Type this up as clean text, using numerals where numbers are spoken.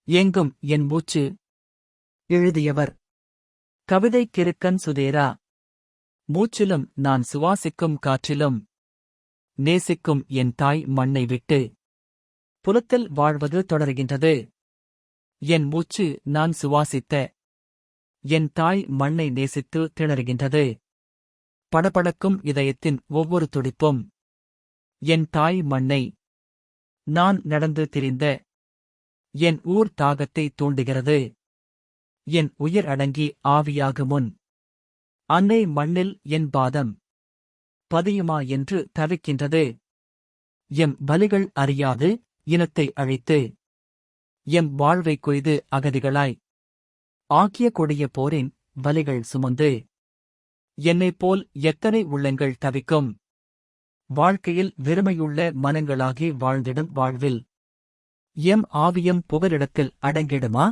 எங்கும் என் மூச்சு. எழுதியவர் கவிதை கிறுக்கன் சுதேரா. மூச்சிலும் நான் சுவாசிக்கும் காற்றிலும் நேசிக்கும் என் தாய் மண்ணை விட்டு புலத்தில் வாழ்வது தொடர்கின்றது. என் மூச்சு நான் சுவாசித்த என் தாய் மண்ணை நேசித்து திணறுகின்றது. படபடக்கும் இதயத்தின் ஒவ்வொரு துடிப்பும் என் தாய் மண்ணை நான் நடந்து திரிந்த என் ஊர் தாகத்தை தூண்டுகிறது. என் உயிர் அடங்கி ஆவியாக முன் அன்னை மண்ணில் என் பாதம் பதியுமா என்று தவிக்கின்றது. எம் பலிகள் அறியாது இனத்தை அழித்து எம் வாழ்வை கொய்து அகதிகளாய் ஆக்கிய கொடிய போரின் பலிகள் சுமந்து என்னைப் போல் எத்தனை உள்ளங்கள் தவிக்கும். வாழ்க்கையில் வெறுமையுள்ள மனங்களாகி வாழ்ந்திடும் வாழ்வில் எம் ஆவியம் புகலிடத்தில் அடங்கிடுமா?